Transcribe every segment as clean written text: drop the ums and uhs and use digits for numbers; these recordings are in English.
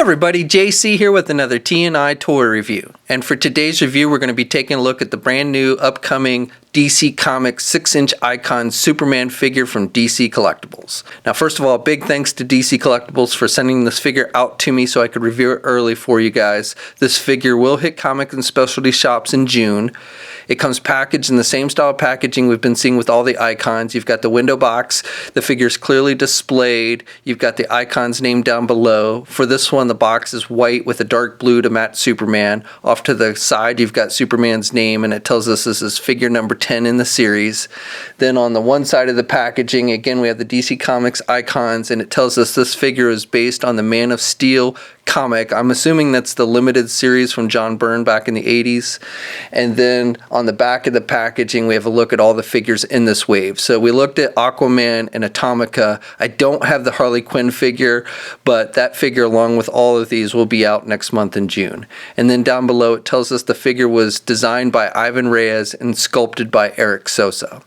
everybody, JC here with another T&I toy review. And for today's review, we're going to be taking a look at the brand new upcoming DC Comics 6-inch icon Superman figure from DC Collectibles. Now, first of all, big thanks to DC Collectibles for sending this figure out to me so I could review it early for you guys. This figure will hit comic and specialty shops in June. It comes packaged in the same style of packaging we've been seeing with all the icons. You've got the window box, the figure's clearly displayed. You've got the icons named down below. For this one, the box is white with a dark blue to match Superman. Off to the side, you've got Superman's name, and it tells us this is figure number 10 in the series. Then on the one side of the packaging, again, we have the DC Comics icons, and it tells us this figure is based on the Man of Steel comic. I'm assuming that's the limited series from John Byrne back in the 80s. And then on the back of the packaging, we have a look at all the figures in this wave. So we looked at Aquaman and Atomica. I don't have the Harley Quinn figure, but that figure along with all of these will be out next month in June. And then down below it tells us the figure was designed by Ivan Reyes and sculpted by Eric Sosa.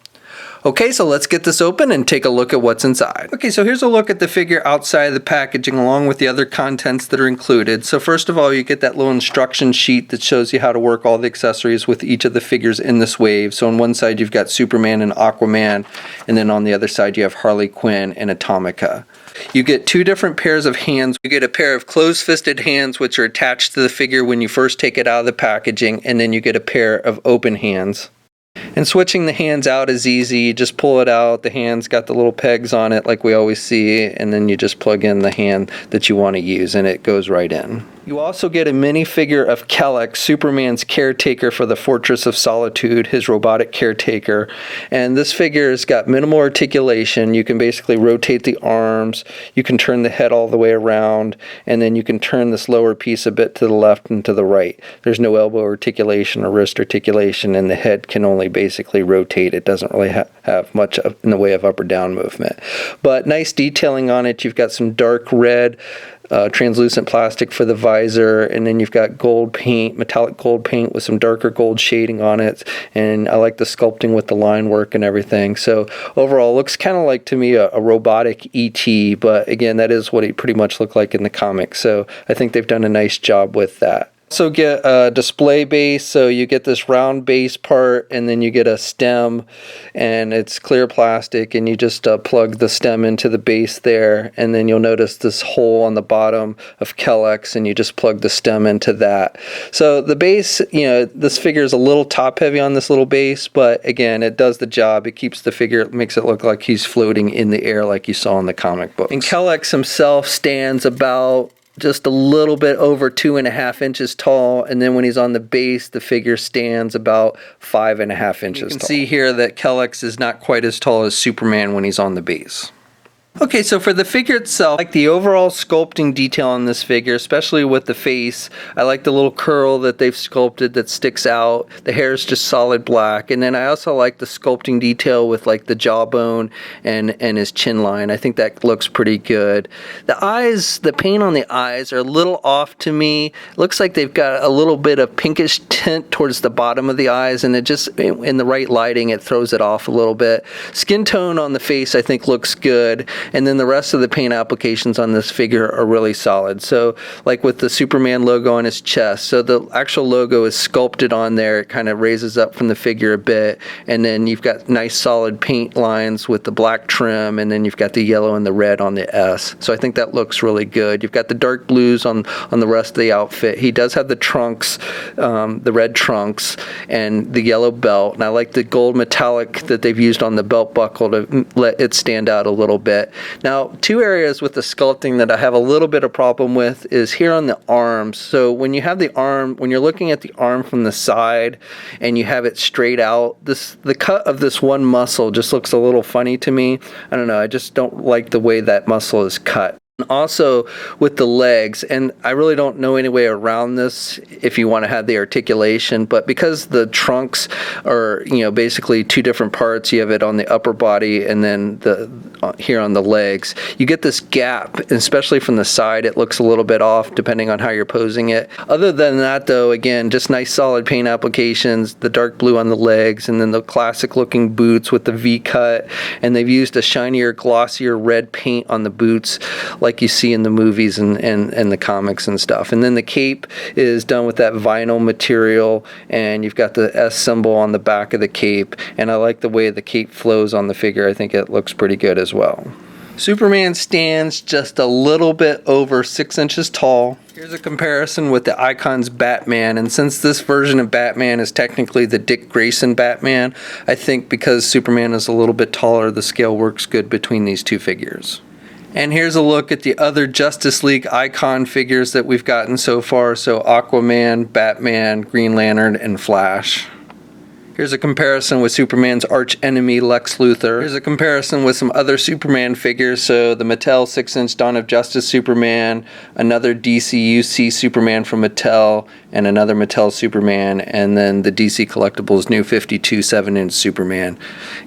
Okay, so let's get this open and take a look at what's inside. Okay, so here's a look at the figure outside of the packaging along with the other contents that are included. So first of all, you get that little instruction sheet that shows you how to work all the accessories with each of the figures in this wave. So on one side you've got Superman and Aquaman, and then on the other side you have Harley Quinn and Atomica. You get two different pairs of hands. You get a pair of closed-fisted hands which are attached to the figure when you first take it out of the packaging, and then you get a pair of open hands. And switching the hands out is easy. You just pull it out. The hand's got the little pegs on it like we always see, and then you just plug in the hand that you want to use and it goes right in. You also get a minifigure of Kellex, Superman's caretaker for the Fortress of Solitude, his robotic caretaker. And this figure has got minimal articulation. You can basically rotate the arms, you can turn the head all the way around, and then you can turn this lower piece a bit to the left and to the right. There's no elbow articulation or wrist articulation, and the head can only basically rotate. It doesn't really have much in the way of up or down movement. But nice detailing on it. You've got some dark red translucent plastic for the visor, and then you've got gold paint, metallic gold paint with some darker gold shading on it, and I like the sculpting with the line work and everything. So overall, looks kind of like to me a robotic ET, but again, that is what he pretty much looked like in the comics, so I think they've done a nice job with that. Also get a display base, so you get this round base part and then you get a stem, and it's clear plastic, and you just plug the stem into the base there, and then you'll notice this hole on the bottom of Kellex, and you just plug the stem into that. So the base, you know, this figure is a little top heavy on this little base, but again, it does the job. It keeps the figure, it makes it look like he's floating in the air like you saw in the comic books. And Kellex himself stands about just a little bit over 2.5 inches tall, and then when he's on the base, the figure stands about 5.5 inches tall. You can see here that Kellex is not quite as tall as Superman when he's on the base. Okay, so for the figure itself, I like the overall sculpting detail on this figure, especially with the face. I like the little curl that they've sculpted that sticks out. The hair is just solid black. And then I also like the sculpting detail with like the jawbone and his chin line. I think that looks pretty good. The eyes, the paint on the eyes are a little off to me. It looks like they've got a little bit of pinkish tint towards the bottom of the eyes, and it just, in the right lighting, it throws it off a little bit. Skin tone on the face I think looks good. And then the rest of the paint applications on this figure are really solid. So like with the Superman logo on his chest, so the actual logo is sculpted on there. It kind of raises up from the figure a bit. And then you've got nice solid paint lines with the black trim, and then you've got the yellow and the red on the S. So I think that looks really good. You've got the dark blues on the rest of the outfit. He does have the trunks, the red trunks, and the yellow belt. And I like the gold metallic that they've used on the belt buckle to let it stand out a little bit. Now, two areas with the sculpting that I have a little bit of problem with is here on the arms. So when you have the arm, when you're looking at the arm from the side and you have it straight out, the cut of this one muscle just looks a little funny to me. I don't know, I just don't like the way that muscle is cut. Also with the legs, and I really don't know any way around this if you want to have the articulation, but because the trunks are, you know, basically two different parts, you have it on the upper body and then here on the legs, you get this gap, especially from the side. It looks a little bit off depending on how you're posing it. Other than that though, again, just nice solid paint applications, the dark blue on the legs, and then the classic looking boots with the V cut, and they've used a shinier, glossier red paint on the boots. like you see in the movies and the comics and stuff. And then the cape is done with that vinyl material, and you've got the S symbol on the back of the cape, and I like the way the cape flows on the figure. I think it looks pretty good as well. Superman stands just a little bit over 6 inches tall. Here's a comparison with the Icon's Batman, and since this version of Batman is technically the Dick Grayson Batman, I think because Superman is a little bit taller, the scale works good between these two figures. And here's a look at the other Justice League Icon figures that we've gotten so far, so Aquaman, Batman, Green Lantern, and Flash. Here's a comparison with Superman's arch enemy, Lex Luthor. Here's a comparison with some other Superman figures. So the Mattel 6-inch Dawn of Justice Superman, another DC UC Superman from Mattel, and another Mattel Superman, and then the DC Collectibles new 52 7-inch Superman.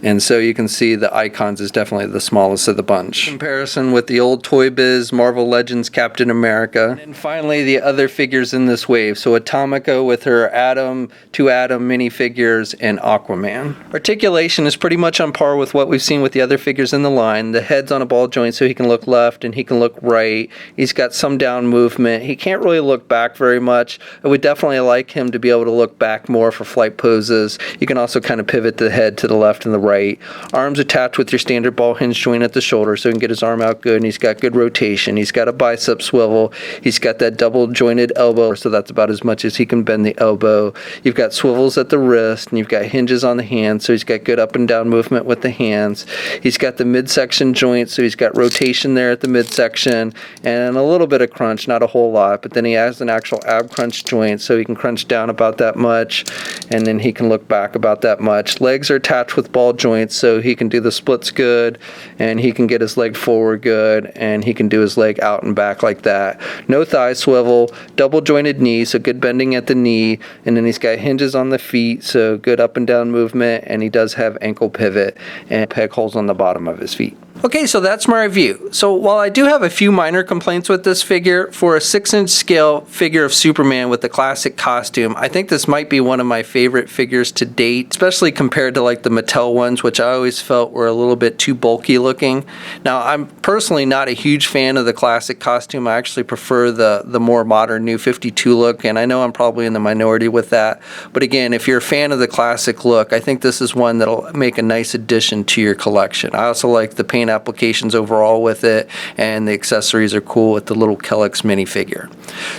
And so you can see the Icons is definitely the smallest of the bunch. Comparison with the old Toy Biz Marvel Legends Captain America. And finally, the other figures in this wave. So Atomica with her Atom, 2 Atom minifigures, and Aquaman. Articulation is pretty much on par with what we've seen with the other figures in the line. The head's on a ball joint so he can look left and he can look right. He's got some down movement. He can't really look back very much. I would definitely like him to be able to look back more for flight poses. You can also kind of pivot the head to the left and the right. Arms attached with your standard ball hinge joint at the shoulder so he can get his arm out good, and he's got good rotation. He's got a bicep swivel. He's got that double jointed elbow, so that's about as much as he can bend the elbow. You've got swivels at the wrist, and you've got hinges on the hands, so he's got good up and down movement with the hands. He's got the midsection joint, so he's got rotation there at the midsection, and a little bit of crunch, not a whole lot, but then he has an actual ab crunch joint, so he can crunch down about that much, and then he can look back about that much. Legs are attached with ball joints, so he can do the splits good, and he can get his leg forward good, and he can do his leg out and back like that. No thigh swivel, double jointed knee, so good bending at the knee, and then he's got hinges on the feet, so good up and down movement, and he does have ankle pivot and peg holes on the bottom of his feet. Okay, so that's my review. So while I do have a few minor complaints with this figure, for a 6-inch scale figure of Superman with the classic costume, I think this might be one of my favorite figures to date, especially compared to like the Mattel ones, which I always felt were a little bit too bulky looking. Now, I'm personally not a huge fan of the classic costume. I actually prefer the more modern new 52 look, and I know I'm probably in the minority with that. But again, if you're a fan of the classic look, I think this is one that'll make a nice addition to your collection. I also like the paint applications overall with it, and the accessories are cool with the little Kellex minifigure.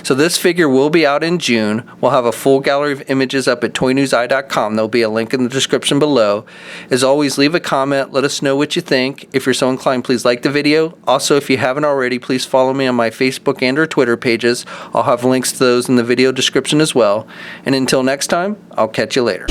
So this figure will be out in June. We'll have a full gallery of images up at toynewseye.com. There'll be a link in the description below. As always, leave a comment. Let us know what you think. If you're so inclined, please like the video. Also, if you haven't already, please follow me on my Facebook and or Twitter pages. I'll have links to those in the video description as well. And until next time, I'll catch you later.